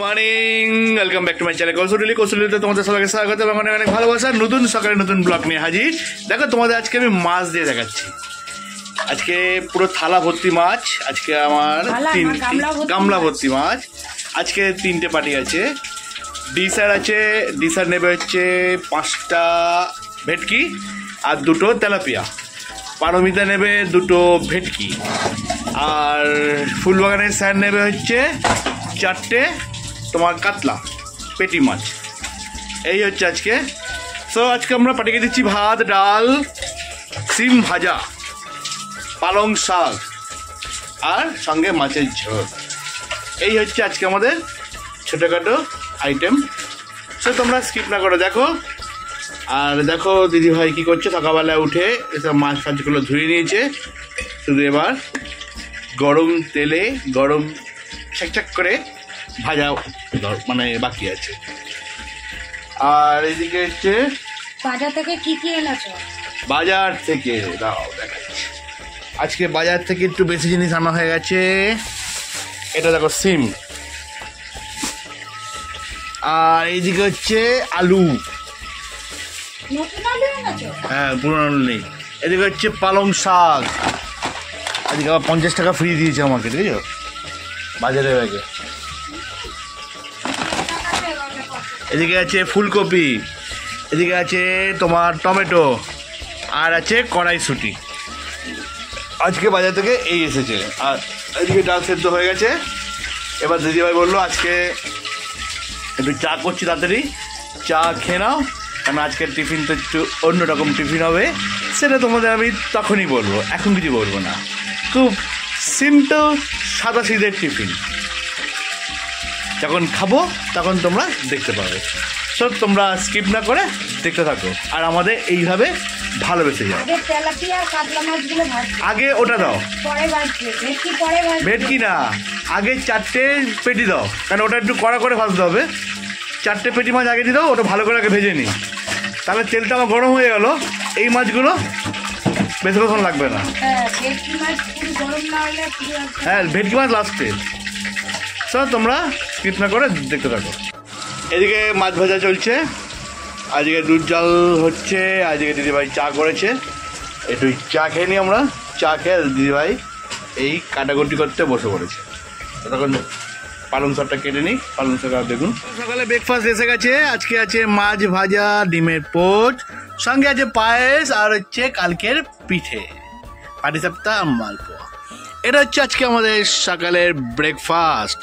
Morning, welcome back to my channel কৌশলী। তোমাদের সবাইকে স্বাগত এবং অনেক অনেক ভালোবাসা। নতুন সকালে নতুন ব্লগ নিয়ে হাজির। দেখো তোমাদের আজকে আমি মাছ দিয়ে দেখাচ্ছি। আজকে পুরো থালা ভর্তি মাছ। আজকে আমার গামলা ভর্তি মাছ। আজকে 3টে পার্টি আছে। ডিসার আছে, ডিসার নেবে হচ্ছে 5টা ভেটকি আর 2টো তেলাপিয়া। পারমিতা নেবে 2টো ভেটকি আর ফুলবাগানের স্যার নেবে হচ্ছে 4টে তোমার কাতলা পেটি মাছ। এই হচ্ছে আজকে। সো আজকে আমরা পাঠিয়ে দিচ্ছি ভাত, ডাল, সিম ভাজা, পালং শাক আর সঙ্গে মাছের ঝোল। এই হচ্ছে আজকে আমাদের ছোটোখাটো আইটেম। সো তোমরা স্কিপ না করে দেখো। আর দেখো দিদিভাই কী করছে, সকালবেলা উঠে এসব মাছ ফাছগুলো ধুয়ে নিয়েছে। শুধু এবার গরম তেলে গরম ছাক করে ভাজা মানে বাকি আছে। আর এদিকে হচ্ছে বাজার থেকে কি কি এনেছো? বাজার থেকে দাও দেখাচ্ছি। আজকে বাজার থেকে একটু বেশি জিনিস আনা হয়ে গেছে। এটা দেখো সিম, আর এইদিকে হচ্ছে আলু। নতুন আলু এনেছো? হ্যাঁ, পুরনো আলু নেই। এদিকে হচ্ছে পালং শাক। আজকে আবার 50 টাকা ফ্রি দিয়েছে আমাকে, ঠিক আছে, বাজারে ব্যাগে। এদিকে আছে ফুলকপি, এদিকে আছে তোমার টমেটো, আর আছে কড়াইশুঁটি। আজকে বাজার থেকে এই এসেছে। আর এদিকে ডাল সেদ্ধ হয়ে গেছে। এবার দিদিভাই বললো আজকে একটু চা করছি, তাড়াতাড়ি চা খেয়ে নাও, কারণ আজকের টিফিন তো একটু অন্যরকম টিফিন হবে। সেটা তোমাদের আমি তখনই বলবো, এখন কিছু বলবো না। খুব সিম্পল সাদা সিধের টিফিন। যখন খাবো তখন তোমরা দেখতে পাবে। সব তোমরা স্কিপ না করে দেখতে থাকো আর আমাদের এইভাবে ভালোবেসে যাও। আগে ওটা দাও, ভেটকি না, আগে 4টে পেটি দাও, কারণ ওটা একটু কড়া করে ভাজতে হবে। 4টে পেটি মাছ আগে দিয়ে দাও, ওটা ভালো করে আগে ভেজে নিই, তাহলে তেলটা আমার গরম হয়ে গেল। এই মাছগুলো বেশিক্ষণ লাগবে না। হ্যাঁ, ভেটকি মাছ লাস্টে। সব তোমরা স্কিপ না করে দেখতে থাকো। এদিকে মাছ ভাজা চলছে, আজকে দুধ জাল হচ্ছে। আজকে দিদিভাই চা করেছে, একটু চা খেয়ে নিই আমরা। চা খেয়ে দিদিভাই এই কাটাকুটি করতে বসে পড়েছে। তখন পালং শাকটা কেটে নিই, পালং শাক আর দেখুন। সকালে ব্রেকফাস্ট এসে গেছে। আজকে আছে মাছ ভাজা, ডিমের পোচ, সঙ্গে আছে পায়েস, আর হচ্ছে কালকের পিঠে, পাটিসাপটা আর মালপোয়া। এটা হচ্ছে আজকে আমাদের সকালের ব্রেকফাস্ট।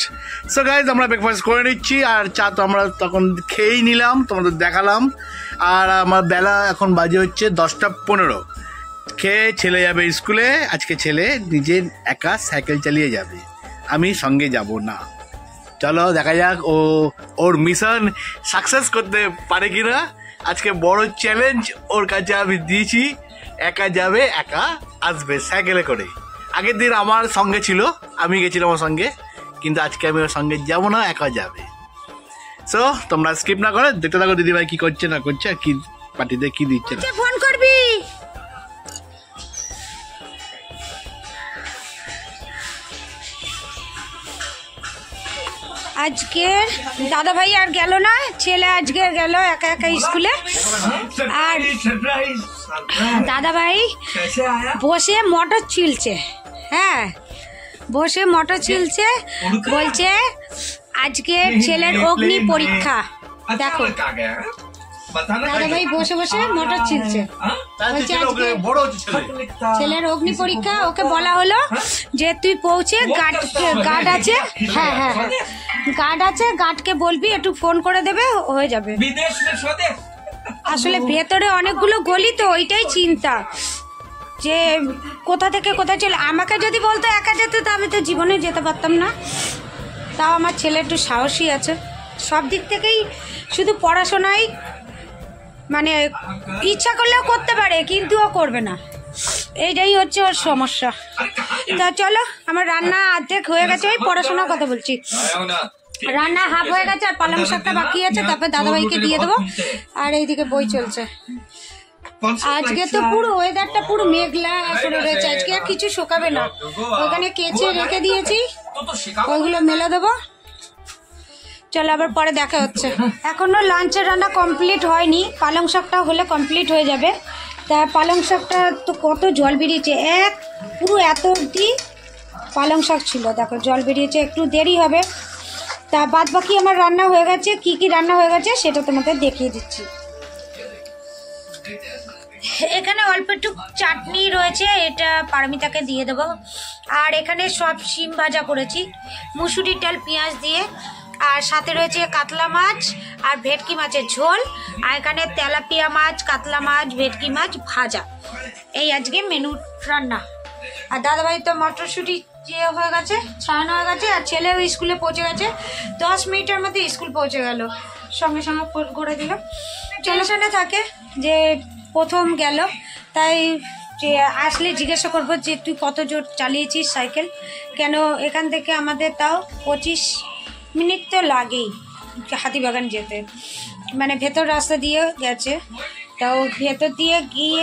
সো গাইজ, আমরা ব্রেকফাস্ট করে নিচ্ছি, আর চা তো আমরা তখন খেয়েই নিলাম, তোমাদের দেখালাম। আর আমার বেলা এখন বাজে হচ্ছে 10টা 15। খেয়ে ছেলে যাবে স্কুলে। আজকে ছেলে নিজের একা সাইকেল চালিয়ে যাবে, আমি সঙ্গে যাব না। চলো দেখা যাক ওর মিশন সাকসেস করতে পারে কিনা। আজকে বড় চ্যালেঞ্জ ওর কাছে আমি দিয়েছি। একা যাবে, একা আসবে সাইকেলে করে। আগের দিন আমার সঙ্গে ছিল, আমি গেছিলাম ওর সঙ্গে, কিন্তু আজকে আমি ওর সঙ্গে যাবো না, একা যাবে। সো তোমরা স্কিপ না করে দেখতে থাকো দিদিভাই কি করছে না করছে, আর কি পার্টিতে কি দিচ্ছে না। ফোন করবি। আজকে দাদা ভাই আর গেল না, ছেলে আজকে গেল একা একা স্কুলে। আর দাদা ভাই বসে মটর ছিলছে। হ্যাঁ, বসে মটর ছিলছে, বলছে আজকে ছেলের অগ্নি পরীক্ষা। দেখো দাদা ভাই বসে বসে মটর ছিলছে, বলছে আজকে ছেলের অগ্নি পরীক্ষা। ওকে বলা হলো যে তুই পৌঁছে গার্ড আছে, হ্যাঁ হ্যাঁ হ্যাঁ গার্ড আছে, গার্ডকে বলবি একটু ফোন করে দেবে, হয়ে যাবে। আসলে ভেতরে অনেকগুলো গলি, তো ওইটাই চিন্তা যে কোথা থেকে কোথায় চলে। আমাকে যদি বলতো একা যেতে, তো আমি তো জীবনে যেতে পারতাম না। তাও আমার ছেলে একটু সাহসী আছে সব দিক থেকেই, শুধু পড়াশোনায় মানে ইচ্ছা করলেও করতে পারে, কিন্তু ও করবে না, এইটাই হচ্ছে ওর সমস্যা। তা চলো, আমার রান্না অর্ধেক হয়ে গেছে, ওই পড়াশোনার কথা বলছি। রান্না হাফ হয়ে গেছে, আর পালং শাকটা বাকি আছে, তারপর দাদাভাইকে দিয়ে দেবো। আর এইদিকে বই চলছে। আজকে তো পুরো ওয়েদারটা পুরো মেঘলা করে রয়েছে, আজকে আর কিছু শুকাবে না। ওখানে কেচে রেখে দিয়েছি, ওইগুলো মেলে দেবো। চলো আবার পরে দেখা হচ্ছে। এখনো লাঞ্চের রান্না কমপ্লিট হয়নি, পালং শাকটা হলে কমপ্লিট হয়ে যাবে। তা পালং শাকটা তো কত জল বেরিয়েছে, পুরো এত অবধি পালং শাক ছিল, দেখো জল বেরিয়েছে, একটু দেরি হবে। তা বাদ বাকি আমার রান্না হয়ে গেছে, কি কি রান্না হয়ে গেছে সেটা তোমাদের দেখিয়ে দিচ্ছি। এখানে অল্প একটু চাটনি রয়েছে, এটা পারমিতাকে দিয়ে দেবো। আর এখানে সব শিম ভাজা করেছি মুসুরির ডাল পেঁয়াজ দিয়ে। আর সাথে রয়েছে কাতলা মাছ আর ভেটকি মাছের ঝোল। আর এখানে তেলাপিয়া মাছ, কাতলা মাছ, ভেটকি মাছ ভাজা। এই আজকে মেনু রান্না। আর দাদাভাই তো মটরশুঁটি হয়ে গেছে, ছাড়ানো হয়ে গেছে। আর ছেলেও স্কুলে পৌঁছে গেছে, 10 মিনিটের মধ্যে স্কুল পৌঁছে গেল, সঙ্গে সঙ্গে ফোন করে দিল। টেনশনে থাকে যে প্রথম গেল, তাই যে আসলে জিজ্ঞাসা করবো যে তুই কত জোর চালিয়েছিস সাইকেল, কেন এখান থেকে আমাদের তাও 25 মিনিট তো লাগেই হাতিবাগান যেতে, মানে ভেতর রাস্তা দিয়ে গেছে, তাও ভেতর দিয়ে গিয়ে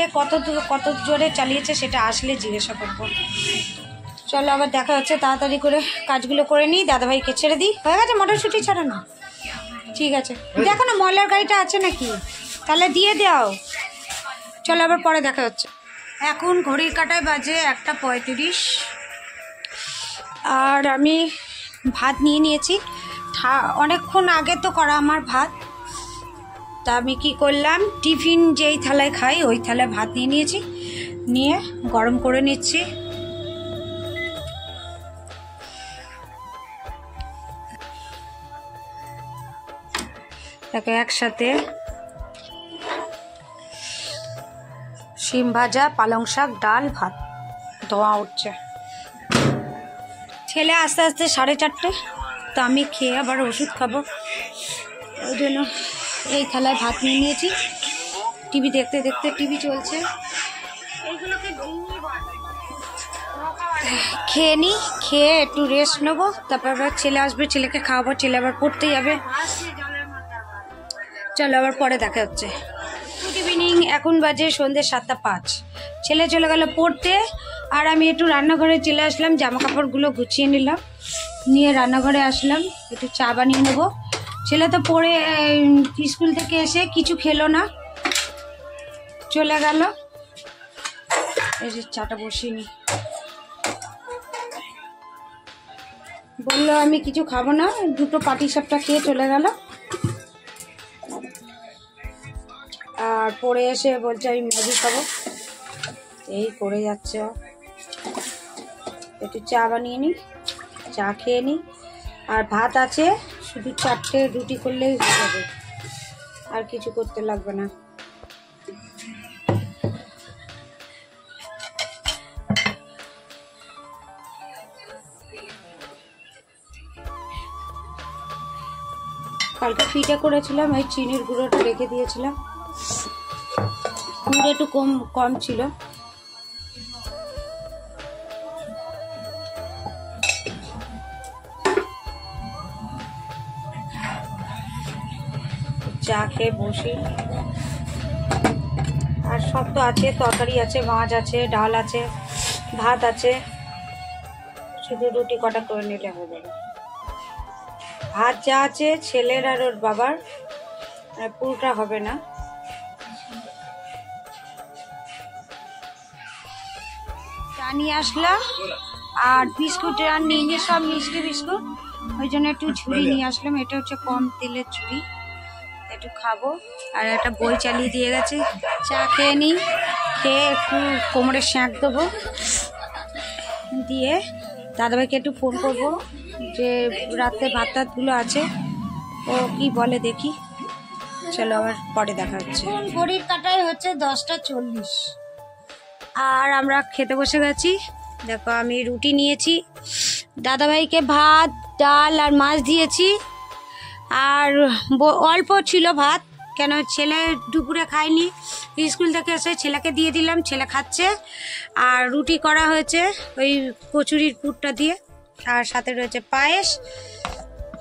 কত জোরে চালিয়েছে সেটা আসলে জিজ্ঞাসা করবো। চলো আবার দেখা হচ্ছে, তাড়াতাড়ি করে কাজগুলো করে নিই, দাদাভাইকে ছেড়ে দিই। হয়ে গেছে মটরশুঁটি ছাড়ানো? ঠিক আছে, দেখো না ময়লার গাড়িটা আছে নাকি, তাহলে দিয়ে দাও। চলো আবার পরে দেখা হচ্ছে। এখন ঘড়ির কাঁটায় বাজে 1:35, আর আমি ভাত নিয়ে নিয়েছি। অনেকক্ষণ আগে তো করা আমার ভাত। তা আমি কি করলাম, টিফিন যেই থালায় খাই ওই থালায় ভাত নিয়ে নিয়েছি, নিয়ে গরম করে নিচ্ছি। তাকে একসাথে শিম ভাজা, পালং শাক, ডাল, ভাত, ধোঁয়া উঠছে। ছেলে আস্তে আস্তে 4:30, তো আমি খেয়ে আবার ওষুধ খাবো, ওই জন্য এই থালায় ভাত নিয়ে নিয়েছি। টিভি দেখতে দেখতে, টিভি চলছে, খেয়ে নিই, খেয়ে একটু রেস্ট নেবো, তারপর আবার ছেলে আসবে, ছেলেকে খাওয়াবো, ছেলে আবার পড়তে যাবে। চলো আবার পরে দেখা হচ্ছে। গুড ইভিনিং, এখন বাজে সন্ধ্যে 7:05। ছেলে চলে গেল পড়তে, আর আমি একটু রান্নাঘরে চলে আসলাম, জামা কাপড়গুলো গুছিয়ে নিলাম, নিয়ে রান্নাঘরে আসলাম, একটু চা বানিয়ে নেবো। ছেলে তো পড়ে স্কুল থেকে এসে কিছু খেলো না, চলে গেল। এই যে চাটা বসিয়ে নি, বললো আমি কিছু খাবো না, 2টো পাটিসাপটা খেয়ে চলে গেল। আর পড়ে এসে বলছে আমি ম্যাগি খাবো, এই করে যাচ্ছে। একটু চা বানিয়ে নিই, চা খেয়ে নিই। আর ভাত আছে, শুধু 4টে রুটি করলেই হয়ে যাবে, আর কিছু করতে লাগবে না। কালকে পিঠে করেছিলাম, ওই চিনির গুঁড়োটা রেখে দিয়েছিলাম, গুঁড়ো একটু কম ছিল। চা খেয়ে বসি। আর সব তো আছে, তরকারি আছে, মাছ আছে, ডাল আছে, ভাত আছে, শুধু রুটি কটা করে নিলে হয়ে যাবে। ভাত যা আছে ছেলের আর ওর বাবার, পুরোটা হবে না। চা নিয়ে আসলাম, আর বিস্কুট আর নিয়ে সব মিষ্টি বিস্কুট, ওই জন্য একটু ঝুড়ি নিয়ে আসলাম। এটা হচ্ছে কম তেলের ঝুড়ি, একটু খাবো। আর একটা বই চালিয়ে দিয়ে গেছে, চা খেয়ে নিই, খেয়ে একটু কোমরে শ্যাঁক দেবো, দিয়ে দাদাভাইকে একটু ফোন করবো যে রাতে ভাত টাতগুলো আছে, ও কি বলে দেখি। চলো আবার পরে দেখা হচ্ছে। ঘড়ির কাটায় হচ্ছে 10:40, আর আমরা খেতে বসে গেছি। দেখো আমি রুটি নিয়েছি, দাদাভাইকে ভাত, ডাল আর মাছ দিয়েছি। আর অল্প ছিল ভাত, কেন ছেলে দুপুরে খায়নি, স্কুল থেকে এসে ছেলেকে দিয়ে দিলাম, ছেলে খাচ্ছে। আর রুটি করা হয়েছে ওই কচুরির পুরটা দিয়ে, আর সাথে রয়েছে পায়েস।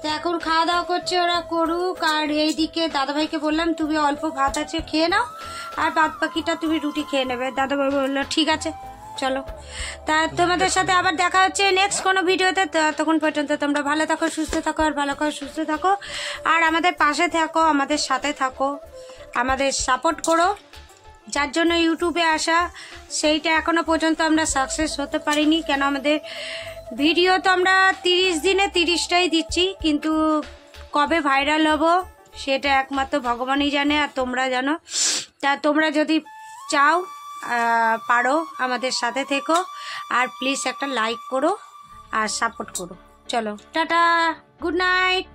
তো এখন খাওয়া দাওয়া করছে, ওরা করুক। আর এইদিকে দাদাভাইকে বললাম তুমি অল্প ভাত আছে খেয়ে নাও, আর বাদ বাকিটা তুমি রুটি খেয়ে নেবে। দাদাভাই বললো ঠিক আছে, চলো, তা তোমাদের সাথে আবার দেখা হচ্ছে নেক্সট কোনো ভিডিওতে। ততক্ষণ পর্যন্ত তোমরা ভালো থাকো, সুস্থ থাকো, আর ভালো করে সুস্থ থাকো, আর আমাদের পাশে থাকো, আমাদের সাথে থাকো, আমাদের সাপোর্ট করো। যার জন্য ইউটিউবে আসা, সেইটা এখনো পর্যন্ত আমরা সাকসেস হতে পারিনি, কেন আমাদের ভিডিও তো আমরা 30 দিনে 30টাই দিচ্ছি, কিন্তু কবে ভাইরাল হব সেটা একমাত্র ভগবানই জানে, আর তোমরা জানো। তা তোমরা যদি চাও, পারো, আমাদের সাথে থেকো, আর প্লিজ একটা লাইক করো আর সাপোর্ট করো। চলো, টাটা, গুড নাইট।